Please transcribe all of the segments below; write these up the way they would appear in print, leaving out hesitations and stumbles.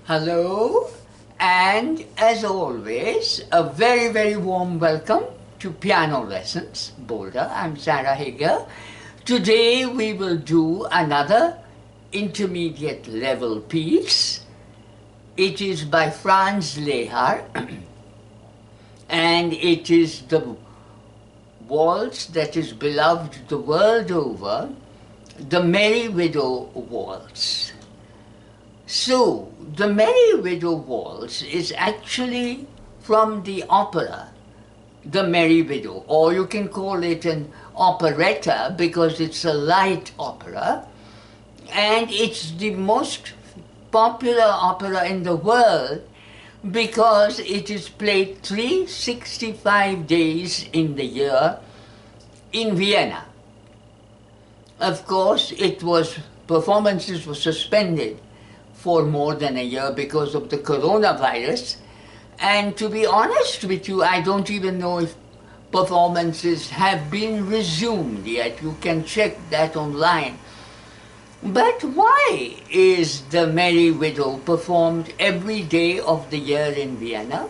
Hello, and as always, a very, very warm welcome to Piano Lessons, Boulder. I'm Sarah Hager. Today we will do another intermediate level piece. It is by Franz Lehar, and it is the waltz that is beloved the world over, the Merry Widow Waltz. So, the Merry Widow Waltz is actually from the opera, The Merry Widow, or you can call it an operetta because it's a light opera, and it's the most popular opera in the world because it is played 365 days in the year in Vienna. Of course, performances were suspended for more than a year because of the coronavirus. And to be honest with you, I don't even know if performances have been resumed yet. You can check that online. But why is the Merry Widow performed every day of the year in Vienna?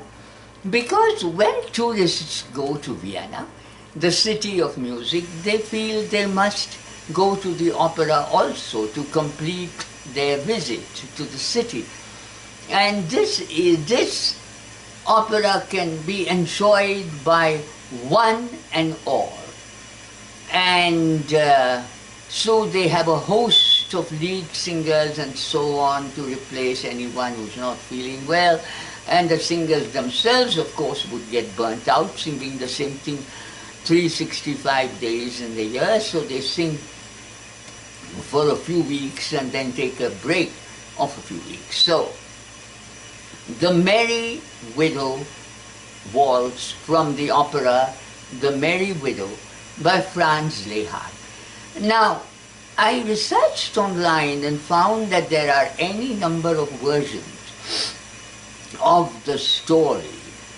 Because when tourists go to Vienna, the city of music, they feel they must go to the opera also to complete their visit to the city. And this opera can be enjoyed by one and all. And so they have a host of lead singers and so on to replace anyone who's not feeling well. And the singers themselves, of course, would get burnt out singing the same thing 365 days in the year. So they sing for a few weeks and then take a break of a few weeks. So, the Merry Widow Waltz from the opera The Merry Widow by Franz Lehar. Now, I researched online and found that there are any number of versions of the story,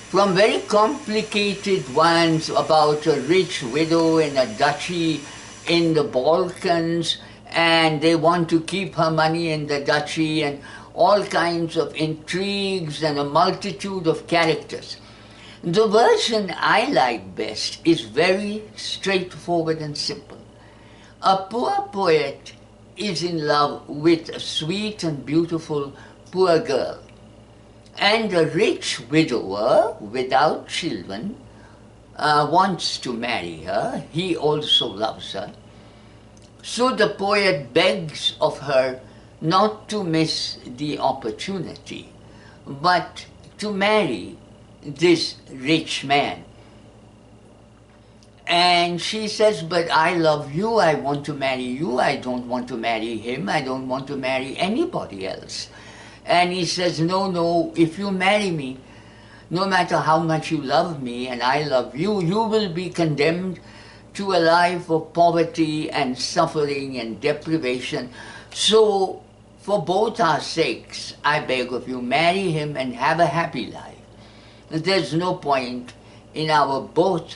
from very complicated ones about a rich widow in a duchy in the Balkans, and they want to keep her money in the duchy, and all kinds of intrigues and a multitude of characters. The version I like best is very straightforward and simple. A poor poet is in love with a sweet and beautiful poor girl, and a rich widower without children wants to marry her. He also loves her. So the poet begs of her not to miss the opportunity, but to marry this rich man. And she says, but I love you, I want to marry you, I don't want to marry him, I don't want to marry anybody else. And he says, no, if you marry me, no matter how much you love me and I love you, you will be condemned to a life of poverty and suffering and deprivation. So, for both our sakes, I beg of you, marry him and have a happy life. There's no point in our both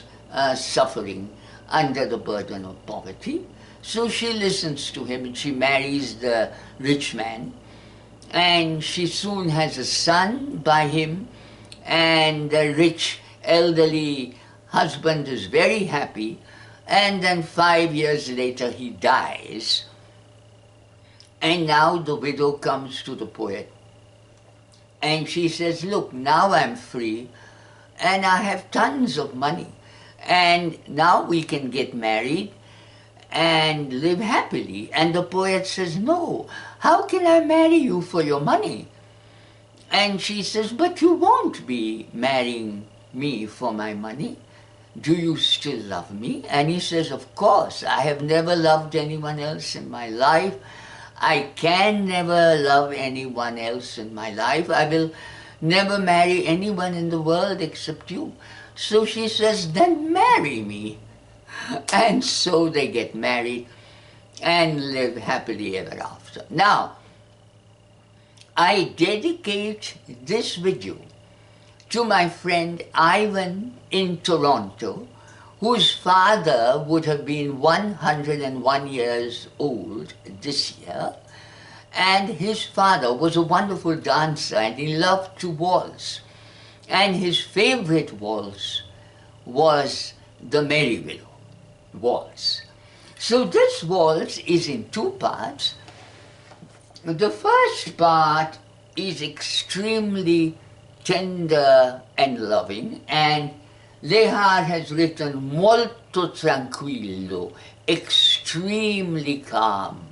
suffering under the burden of poverty. So she listens to him and she marries the rich man. And she soon has a son by him, and the rich elderly husband is very happy. And then 5 years later he dies. And now the widow comes to the poet. And she says, look, now I'm free and I have tons of money. And now we can get married and live happily. And the poet says, no, how can I marry you for your money? And she says, but you won't be marrying me for my money. Do you still love me? And he says, of course, I have never loved anyone else in my life. I can never love anyone else in my life. I will never marry anyone in the world except you. So she says, then marry me. And so they get married and live happily ever after. Now, I dedicate this video to my friend Ivan in Toronto, whose father would have been 101 years old this year, And his father was a wonderful dancer and he loved to waltz. And his favorite waltz was the Merry Widow waltz. So this waltz is in two parts. The first part is extremely tender and loving, and Lehar has written molto tranquillo, extremely calm.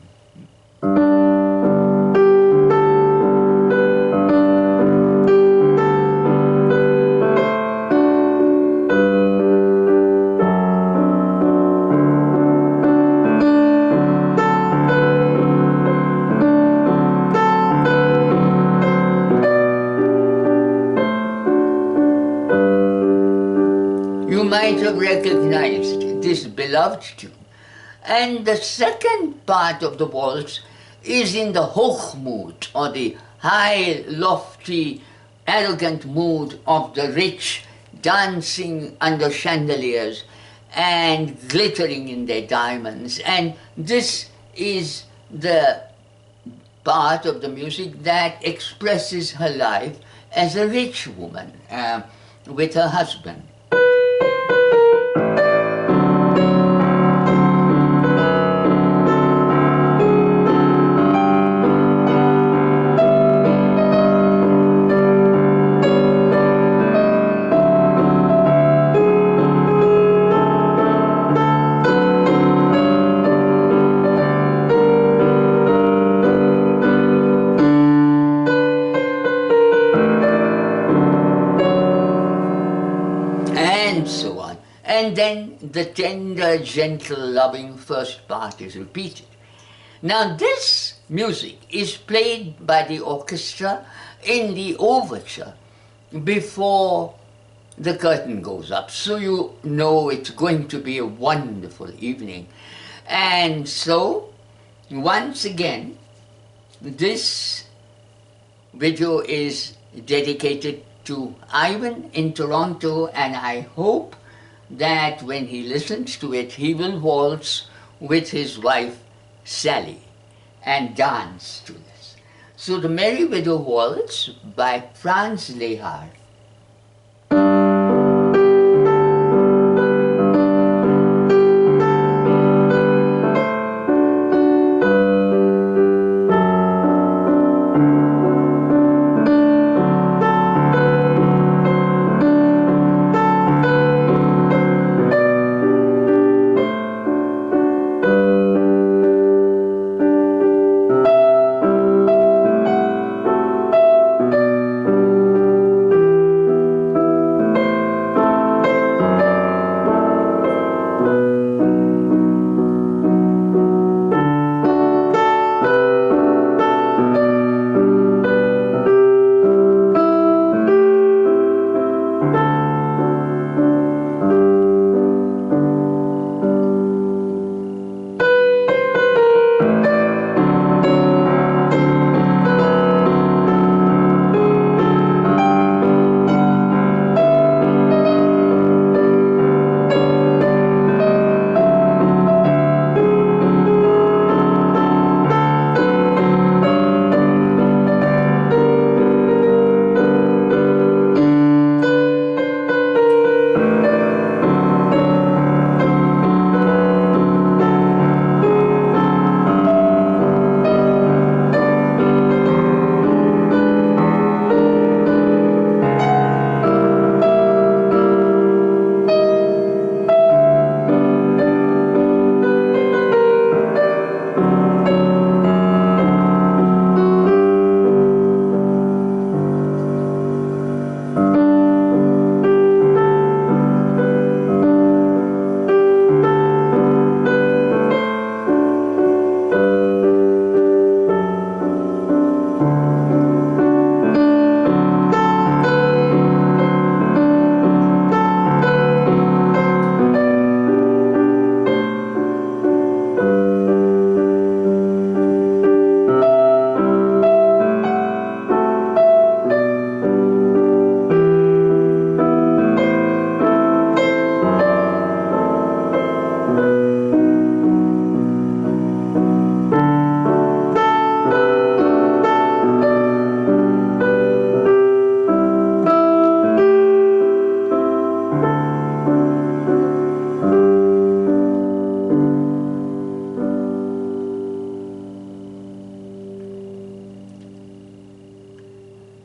You might have recognized this beloved tune. And the second part of the waltz is in the Hochmut, or the high, lofty, arrogant mood of the rich dancing under chandeliers and glittering in their diamonds. And this is the part of the music that expresses her life as a rich woman with her husband. And then the tender, gentle, loving first part is repeated. Now this music is played by the orchestra in the overture before the curtain goes up. So you know it's going to be a wonderful evening. And so, once again, this video is dedicated to Ivan in Toronto, and I hope that when he listens to it, he will waltz with his wife, Sally, and dance to this. So the Merry Widow Waltz by Franz Lehar.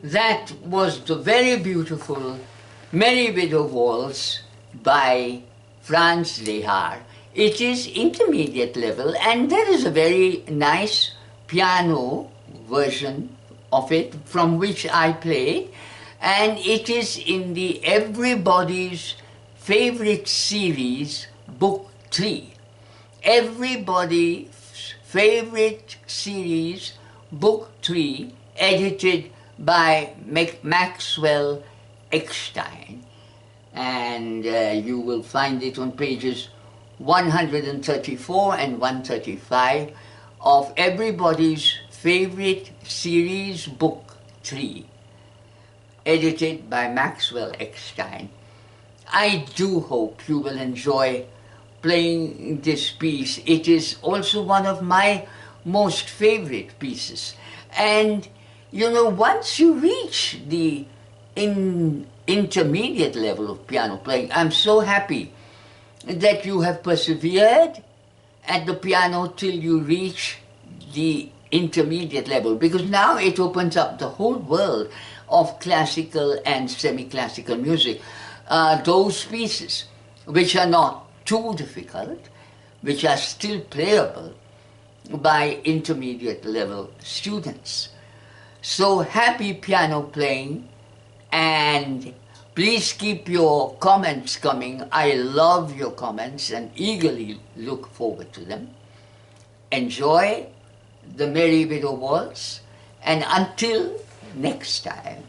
That was the very beautiful Merry Widow Waltz by Franz Lehar. It is intermediate level, and there is a very nice piano version of it from which I played, and it is in the Everybody's Favorite Series, Book 3. Everybody's Favorite Series, Book 3, edited by Maxwell Eckstein, and you will find it on pages 134 and 135 of Everybody's Favorite Series, Book 3, edited by Maxwell Eckstein. I do hope you will enjoy playing this piece. It is also one of my most favorite pieces. And you know, once you reach the intermediate level of piano playing, I'm so happy that you have persevered at the piano till you reach the intermediate level, because now it opens up the whole world of classical and semi-classical music. Those pieces which are not too difficult, which are still playable by intermediate level students. So happy piano playing, and please keep your comments coming. I love your comments and eagerly look forward to them. Enjoy the Merry Widow Waltz, and until next time.